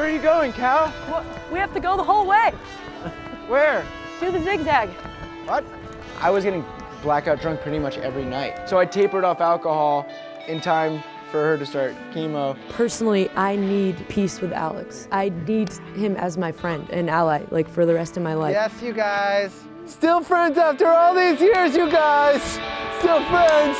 are you going, Cal? Well, we have to go the whole way. Where? Do the zigzag. What? I was getting blackout drunk pretty much every night. So I tapered off alcohol in time for her to start chemo. Personally, I need peace with Alex. I need him as my friend and ally, like for the rest of my life. Yes, you guys. Still friends after all these years, you guys. Still friends.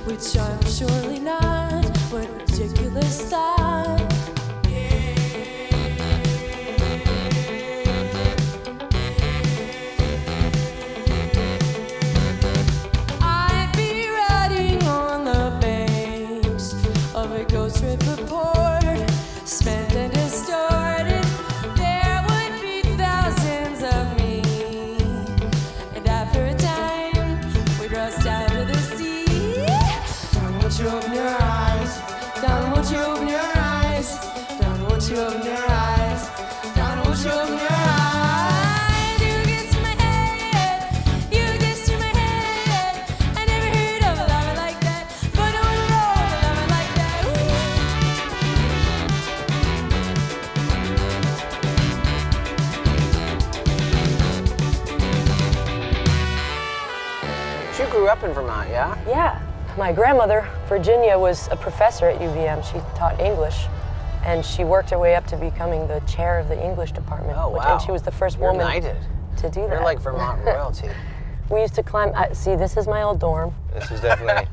Which I'm surely not, what ridiculous thought. I'd be riding on the banks of a Ghost River port, spent and distorted. There would be thousands of me, and after a time, we'd rush down to the sea. Won't you open your eyes? Darling, won't you open your eyes? Darling, won't you open your eyes? Darling, won't you open your eyes? You get to my head, you get to my head. I never heard of a lover like that, but I wanna roll a lover like You grew up in Vermont, yeah? Yeah. My grandmother, Virginia, was a professor at UVM. She taught English, and she worked her way up to becoming the chair of the English department. Oh, wow. And she was the first You're woman knighted. to do that. You're like Vermont royalty. We used to climb, see, this is my old dorm. This is definitely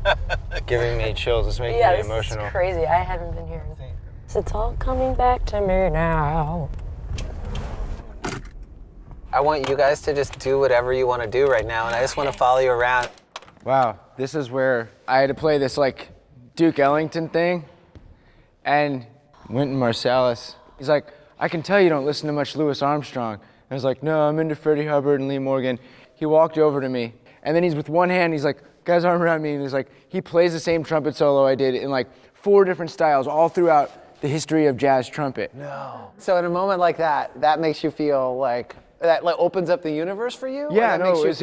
giving me chills. It's making Yeah, me this emotional. is crazy. I haven't been here. So it's all coming back to me now. I want you guys to just do whatever you want to do right now, and I just want to follow you around. Wow, this is where I had to play this like Duke Ellington thing, and Wynton Marsalis. He's like, I can tell you don't listen to much Louis Armstrong. And I was like, no, I'm into Freddie Hubbard and Lee Morgan. He walked over to me, and then he's with one hand, he's like, guy's arm around me, and he's like, he plays the same trumpet solo I did in like 4 different styles all throughout the history of jazz trumpet. No. So in a moment like that, that makes you feel like, that like opens up the universe for you? Yeah, Or that no, makes you it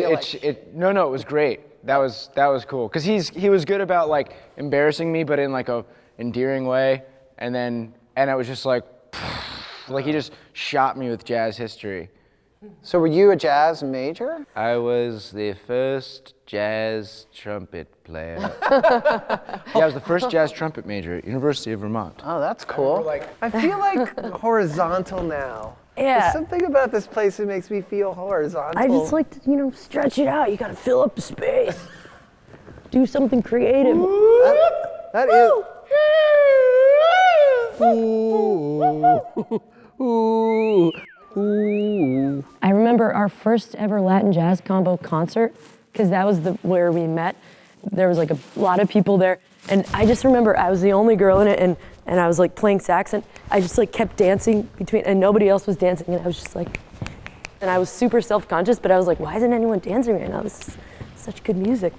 feel was was great. That was cool, cause he was good about like embarrassing me, but in like a endearing way, and I was just like he just shot me with jazz history. So were you a jazz major? I was the first jazz trumpet player. Yeah, I was the first jazz trumpet major at University of Vermont. Oh, that's cool. I feel like horizontal now. Yeah. There's something about this place that makes me feel horizontal. I just like to, stretch it out. You gotta fill up the space. Do something creative. That is. I remember our first ever Latin jazz combo concert, because that was where we met. There was like a lot of people there, and I just remember I was the only girl in it, and I was like playing sax, and I just like kept dancing between, and nobody else was dancing, and I was just like, and I was super self-conscious, but I was like, why isn't anyone dancing right now? This is such good music.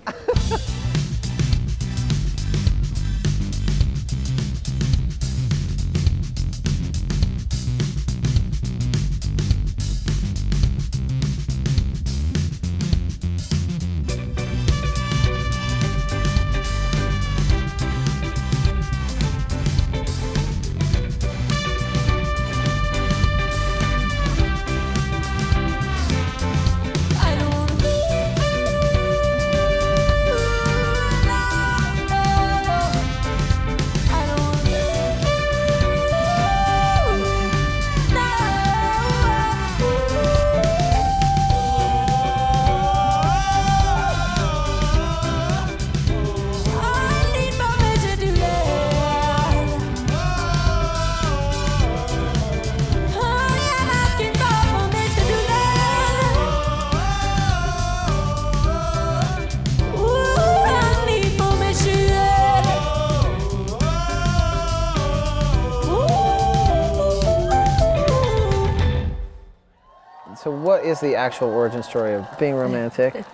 So what is the actual origin story of being romantic?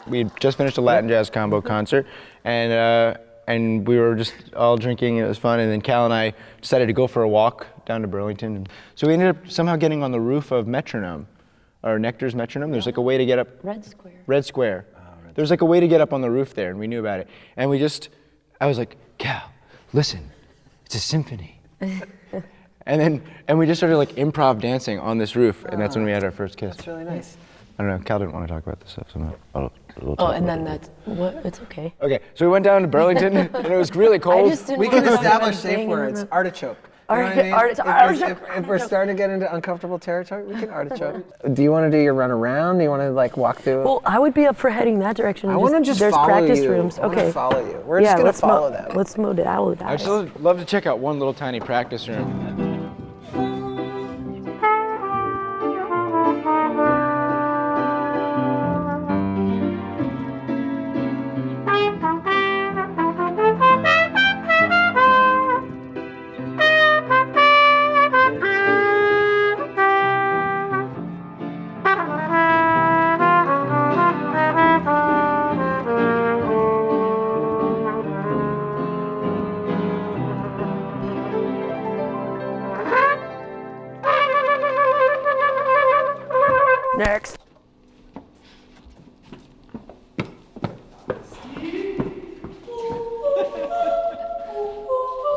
We just finished a Latin jazz combo concert, and and we were just all drinking, and it was fun. And then Cal and I decided to go for a walk down to Burlington. And so we ended up somehow getting on the roof of Metronome, or Nectar's Metronome. There's like a way to get up. Red Square. Red Square. There's like a way to get up on the roof there, and we knew about it. And I was like, Cal, listen, it's a symphony. and we just started like improv dancing on this roof, and that's when we had our first kiss. That's really nice. I don't know, Cal didn't want to talk about this stuff, so we'll Oh, talk and about then it. that's what? It's okay. Okay, so we went down to Burlington, and it was really cold. I just didn't We want can to talk about establish safe being words. in Artichoke. You know what I mean? Artichoke. If we're starting to get into uncomfortable territory, we can artichoke. Do you want to do your run around? Do you want to like walk through? Well, I would be up for heading that direction. I want to just there's follow practice you. rooms. I want Okay. to follow you. We're just gonna follow them. Let's modal I'd that. still love to check out one little tiny practice room. Next.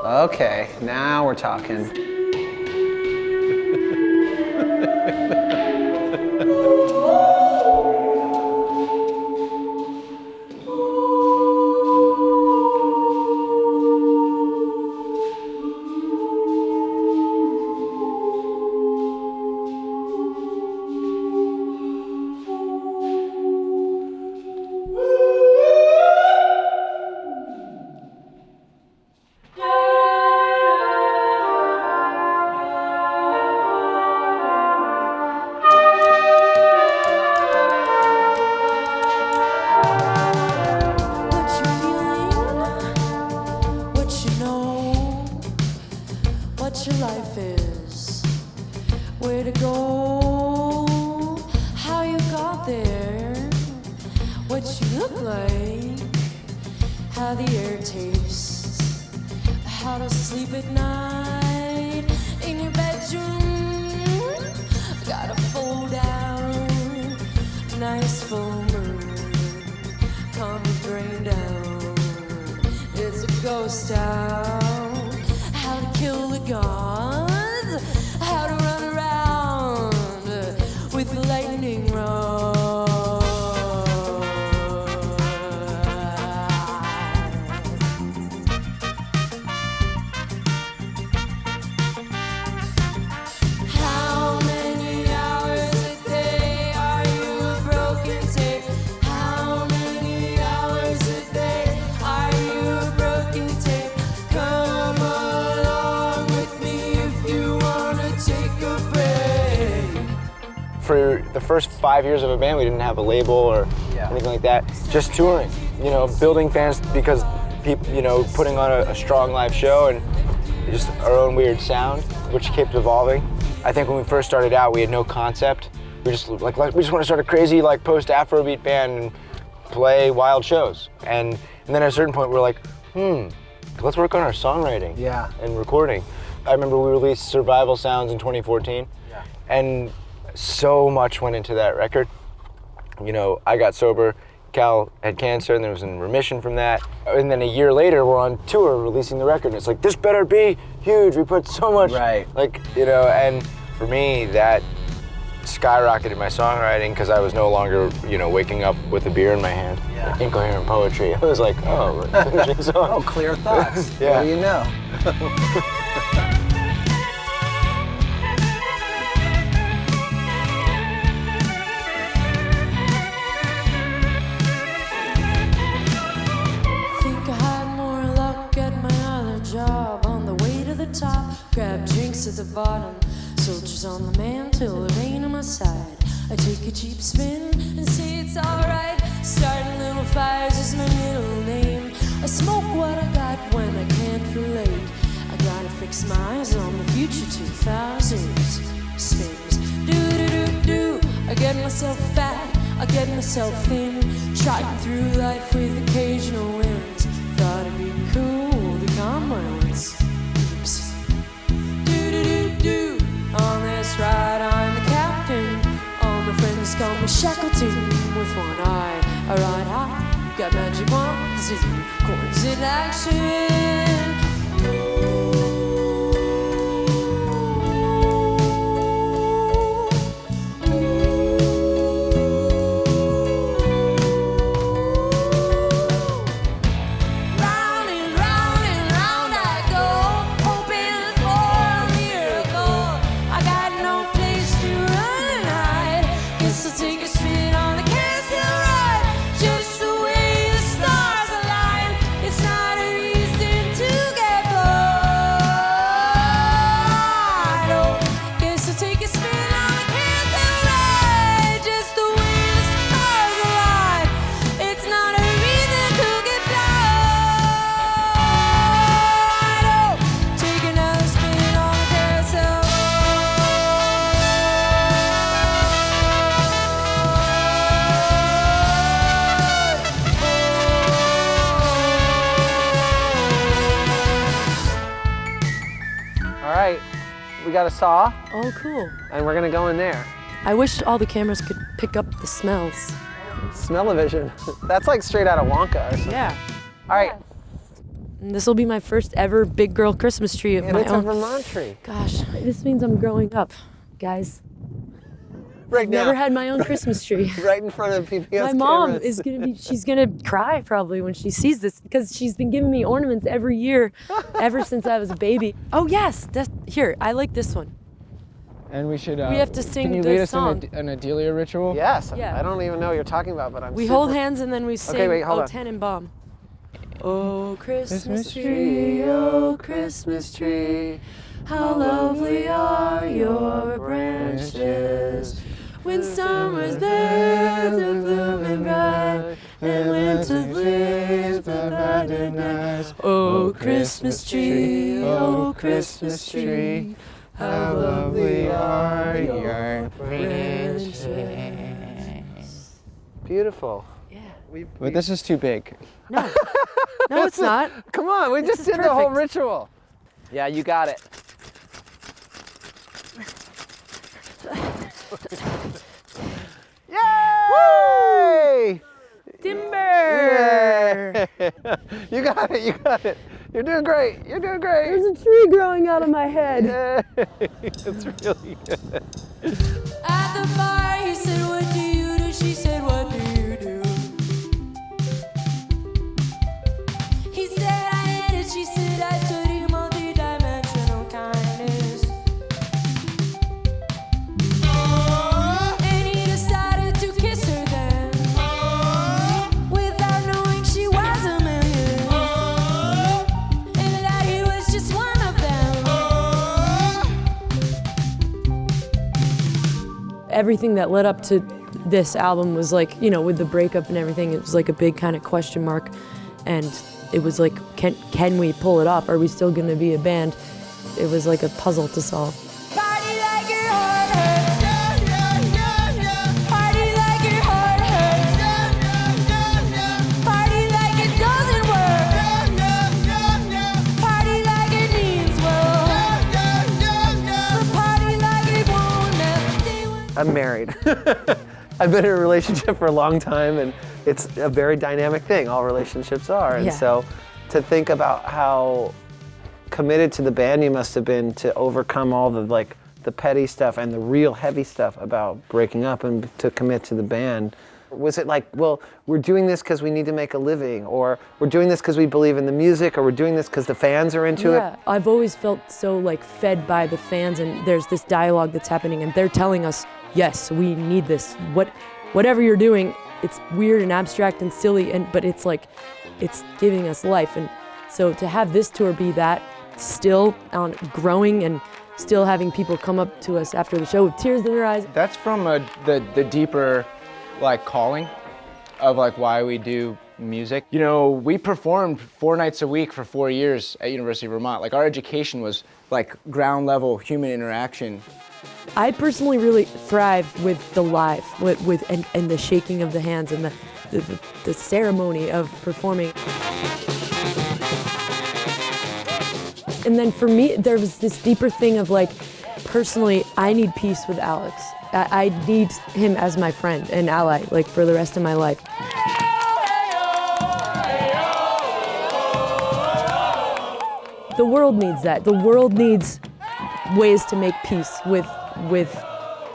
Okay, now we're talking. What you feeling? What you know? What your life is? Where to go? How you got there? What you look like? How the air tastes? How to sleep at night in your bedroom? Gotta fold down, nice full moon. Calm your brain down. It's a ghost town. How to kill the gods. How to run around with the lightning rod. How many hours a day are you a broken tape? How many hours a day are you a broken tape? Come along with me if you wanna take a break. For the first 5 years of a band, we didn't have a label or anything like that. Just touring, building fans because people, putting on a strong live show and just our own weird sound, which kept evolving. I think when we first started out, we had no concept. We just we just want to start a crazy post Afrobeat band and play wild shows. And then at a certain point, we're like, let's work on our songwriting and recording. I remember we released Survival Sounds in 2014, and so much went into that record. I got sober, Cal had cancer, and there was in remission from that. And then a year later, we're on tour releasing the record, and it's like, this better be huge. We put so much, and for me, that skyrocketed my songwriting because I was no longer, waking up with a beer in my hand. Incoherent poetry. I was like, oh, finishing song. Oh, clear thoughts. Yeah. What do you know? Think I had more luck at my other job. On the way to the top, grab drinks at the bottom. Soldiers on the mantle, the rain on my side. I take a cheap spin and say it's alright. Starting little fires is my middle name. I smoke what I got when I can't relate. I gotta fix my eyes on the future 2000s. Spins, do. I get myself fat, I get myself thin. Trotting through life with occasional wins. Thought it'd be a shackleton with one eye. I ride high, got magic wands and coins in action. We got a saw, Oh, cool. and we're gonna go in there. I wish all the cameras could pick up the smells. Smell-o-vision. That's like straight out of Wonka or something. Yeah. All right, And this will be my first ever big girl Christmas tree of and my it's a own. Vermont tree. Gosh, this means I'm growing up, guys. Right now, Never had my own Christmas tree. right in front of PBS My mom cameras. is gonna be, she's gonna cry probably when she sees this because she's been giving me ornaments every year ever since I was a baby. Oh yes, here, I like this one. And we should. We have to sing Can you the lead us song. in a Delia ritual? Yes, Yeah. I don't even know what you're talking about, but I'm We super... hold hands and then we sing wait, hold Oh on. Tenenbaum. Oh Christmas Christmas tree, oh Christmas tree, how lovely are your branches. When summer's there, they're blooming bright, and winter's leaves are bright and nice. Oh Christmas tree, oh Christmas tree, how lovely are your branches. Beautiful. Yeah. But this is too big. No, no, it's not. Come on, we This just is did the whole perfect. ritual. Yeah, you got it. Yay! Timber! You got it, you got it. You're doing great, you're doing great. There's a tree growing out of my head. Yay! It's really good. At the bar, he said, "What do you do?" She said, "What do you do?" He said, "I did it." She said, "I study multi-dimensional kindness." And he decided to kiss her then, without knowing she was a million, and that he was just one of them. Everything that led up to this album was like, you know, with the breakup and everything, it was like a big kind of question mark. And it was like, can we pull it off? Are we still gonna be a band? It was like a puzzle to solve. Party like your heart hurts. Party like your heart hurts. Party like it doesn't work. Party like it means well. But party like it won't never. I'm married. I've been in a relationship for a long time, and it's a very dynamic thing. All relationships are. And Yeah. so to think about how committed to the band you must have been to overcome all the petty stuff and the real heavy stuff about breaking up and to commit to the band. Was it like, well, we're doing this because we need to make a living, or we're doing this because we believe in the music, or we're doing this because the fans are into it? Yeah, I've always felt so like fed by the fans, and there's this dialogue that's happening, and they're telling us, yes, we need this. Whatever you're doing, it's weird and abstract and silly, but it's like, it's giving us life. And so to have this tour be that, still on growing and still having people come up to us after the show with tears in their eyes. That's from the deeper, like, calling of like why we do music. You know, we performed 4 nights a week for 4 years at University of Vermont. Like, our education was like ground level human interaction. I personally really thrive with the live, and the shaking of the hands and the ceremony of performing. And then for me, there was this deeper thing of like, personally, I need peace with Alex. I need him as my friend and ally, like for the rest of my life. The world needs that. The world needs ways to make peace with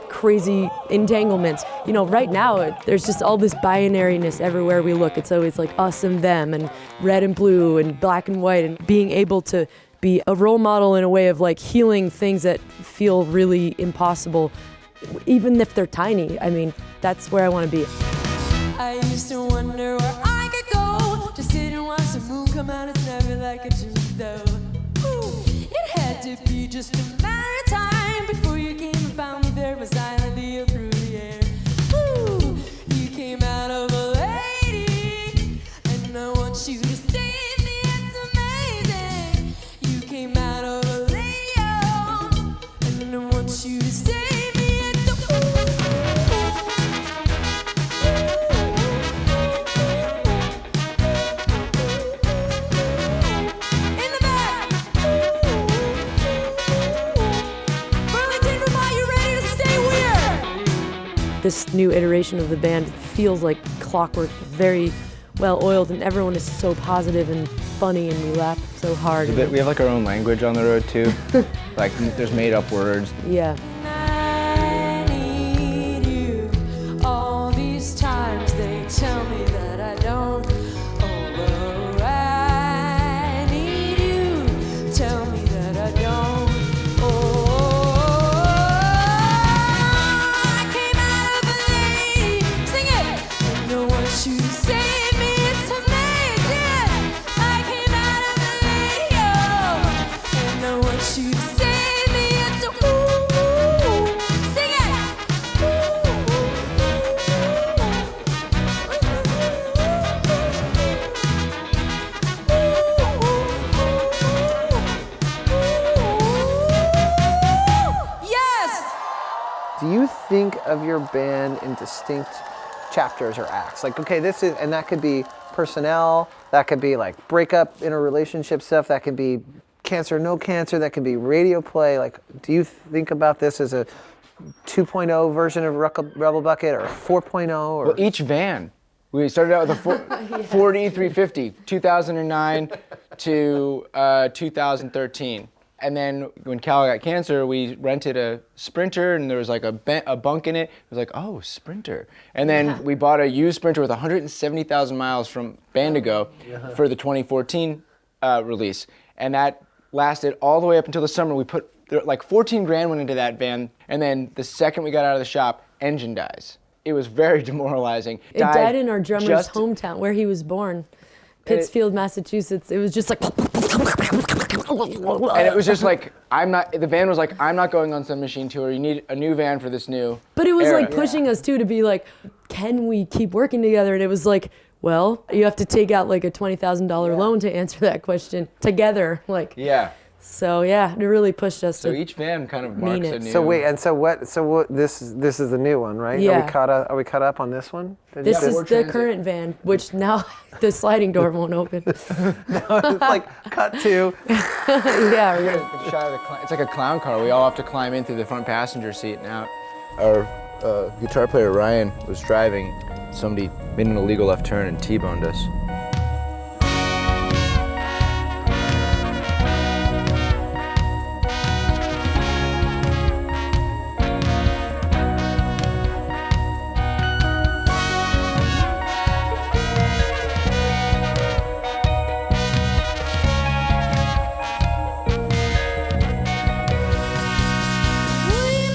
crazy entanglements. You know, right now, there's just all this binariness everywhere we look. It's always like us and them, and red and blue, and black and white, and being able to be a role model in a way of like healing things that feel really impossible, even if they're tiny. I mean, that's where I want to be. I used to wonder where I could go to sit and watch the moon come out. It's never like a dream though. Ooh, it had to be just a matter of time before you came and found me there beside the through the air. Ooh, you came out of a lady, and I want you to save me. It's amazing. You came out of a Leo, and I want you to save me. This new iteration of the band feels like clockwork, very well oiled, and everyone is so positive and funny, and we laugh so hard. We have like our own language on the road too. Like there's made up words. Yeah. I need you. All these times they tell me that I don't. Oh, I need you. Tell me that I don't. I came out of a lady. Sing it. And I want you to save me. It's amazing. I came out of a Leo, and I want you to save me. It's a sing it. Yes. Do you think of your band in distinct chapters or acts? Like, okay, this is, and that could be personnel, that could be like breakup, interrelationship stuff, that could be cancer, no cancer, that could be radio play. Like, do you think about this as a 2.0 version of Rubblebucket or 4.0? Or Well, each van. We started out with a Ford E350, 2009 to 2013. And then when Cal got cancer, we rented a Sprinter, and there was like a bunk in it. It was like, oh, Sprinter. And then we bought a used Sprinter with 170,000 miles from Bandigo for the 2014 release. And that lasted all the way up until the summer. We put like 14 grand went into that van. And then the second we got out of the shop, engine dies. It was very demoralizing. It died in our drummer's hometown, where he was born, Pittsfield, Massachusetts. It was just like. And it was just like, the van was like, I'm not going on Sun Machine tour. You need a new van for this new But it was era. like pushing us too to be like, can we keep working together? And it was like, well, you have to take out like a $20,000 loan to answer that question together. Like, Yeah. so yeah, it really pushed us So to each van kind of mean marks a it. new... so wait, and so what? This is the new one, right? Yeah. Are we caught up on this one? This is Ford the Transit. current van, which now the sliding door won't open. It's like cut to. Yeah, we're gonna, It's like a clown car. We all have to climb in through the front passenger seat now. Our guitar player Ryan was driving. Somebody made an illegal left turn and T-boned us.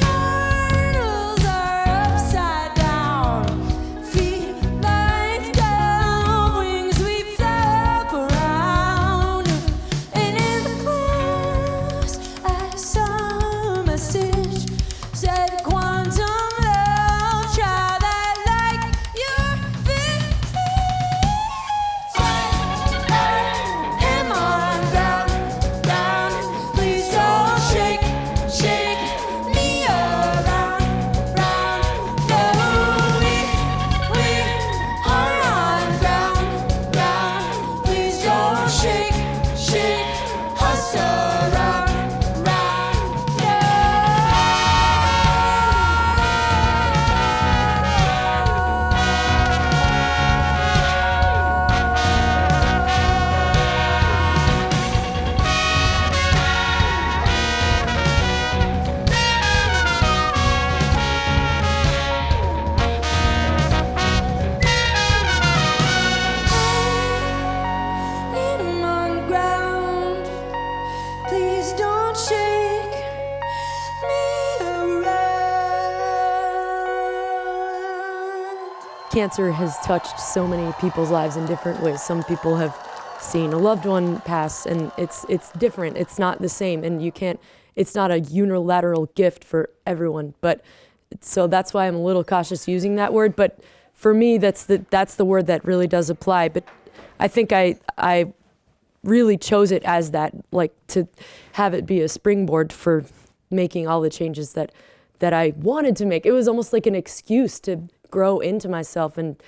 Mortals are upside down, feet like down, wings cancer has touched so many people's lives in different ways. Some people have seen a loved one pass, and it's different. It's not the same, and you can't. It's not a unilateral gift for everyone. But so that's why I'm a little cautious using that word. But for me, that's the word that really does apply. But I think I really chose it as that, like to have it be a springboard for making all the changes that I wanted to make. It was almost like an excuse to grow into myself. And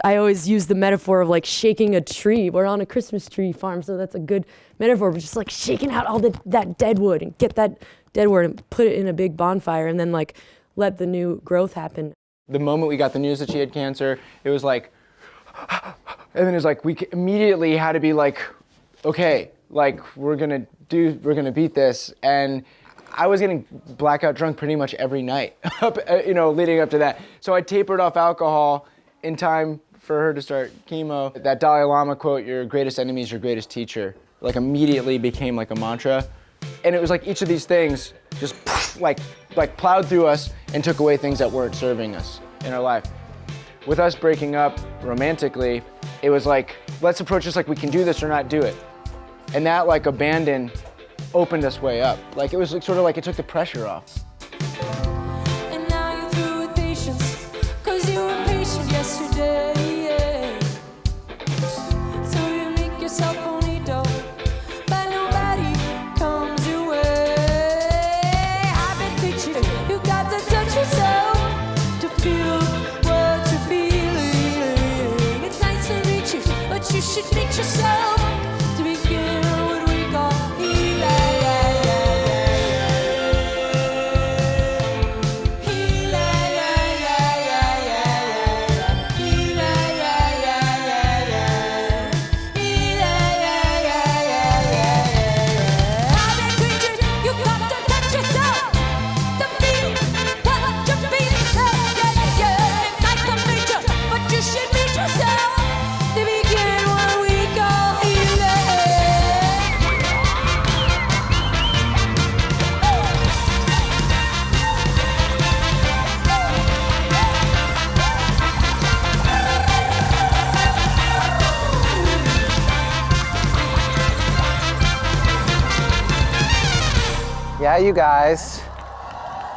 I always use the metaphor of like shaking a tree. We're on a Christmas tree farm, so that's a good metaphor. We're just like shaking out all that dead wood and get that dead wood and put it in a big bonfire and then like let the new growth happen. The moment we got the news that she had cancer, it was like, and then it was like we immediately had to be like, okay, like we're gonna beat this. And I was getting blackout drunk pretty much every night, leading up to that. So I tapered off alcohol in time for her to start chemo. That Dalai Lama quote, "Your greatest enemy is your greatest teacher," like immediately became like a mantra. And it was like each of these things just like plowed through us and took away things that weren't serving us in our life. With us breaking up romantically, it was like, let's approach this like we can do this or not do it. And that like abandon opened us way up. Like it was like, sort of like it took the pressure off. And now you're through with patience, 'cause you were patient yesterday. So you make yourself bonito, but nobody comes your way. I've been preaching, you got to touch yourself to feel what you're feeling. It's nice to meet you, but you should meet yourself to begin what we call healing. Yeah, you guys.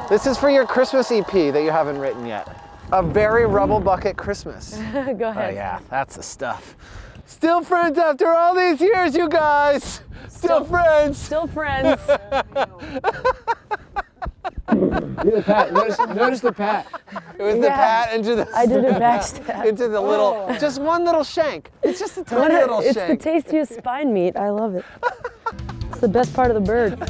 This is for your Christmas EP that you haven't written yet. A very Rubblebucket Christmas. Go Oh ahead. yeah, that's the stuff. Still friends after all these years, you guys. Still friends. Still friends. Pat, notice the pat. It was the pat into the. I did a backstab. Into the little, just one little shank. It's just a tiny little It's shank. the tastiest spine meat. I love it. It's the best part of the bird.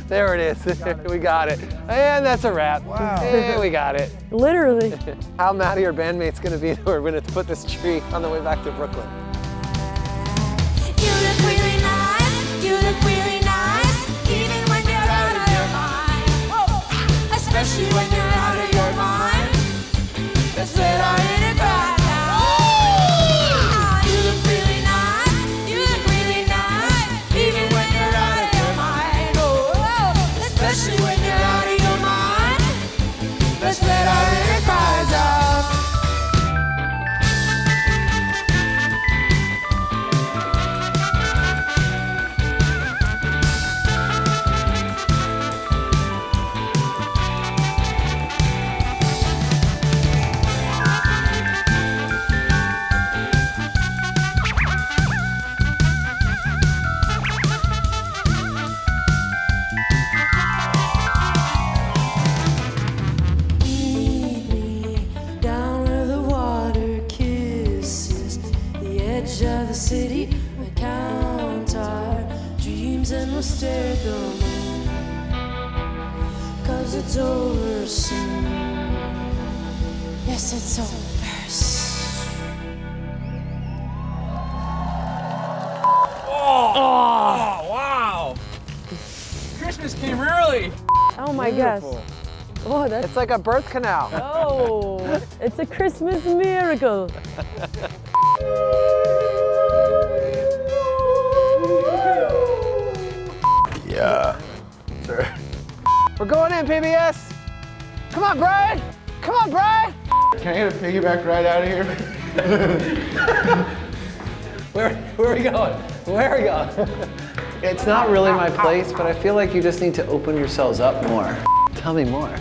There it is. We got it. And that's a wrap. Wow. And we got it. Literally. How mad are your bandmates going to be that we're going to put this tree on the way back to Brooklyn? You look really nice, you look really nice, even when you're out of your mind. Whoa. Especially when you're out of your mind. That's when I need to cry now. You look really nice, you look really nice, even when you're out of your mind. Oh, especially when you're out of your mind. That's when I need to cry out. Meet me down where the water kisses the edge of the city. We count our dreams and we'll stare at the moon, 'cause it's over soon. Yes, it's over soon. Oh, wow. Christmas came early. Oh my gosh. Oh, that's. It's like a birth canal. Oh, it's a Christmas miracle. Yeah. We're going in, PBS. Come on, Brian. Come on, Brian. can I get a piggyback ride out of here? Where are we going? Where are we going? It's not really my place, but I feel like you just need to open yourselves up more. Tell me more.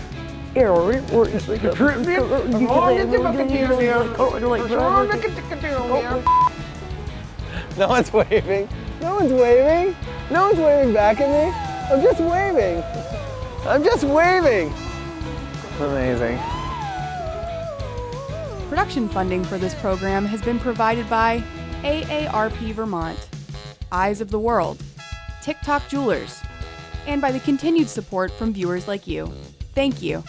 No one's waving. No one's waving. No one's waving back at me. I'm just waving. I'm just waving. Amazing. Production funding for this program has been provided by AARP Vermont, Eyes of the World, TikTok Jewelers, and by the continued support from viewers like you. Thank you.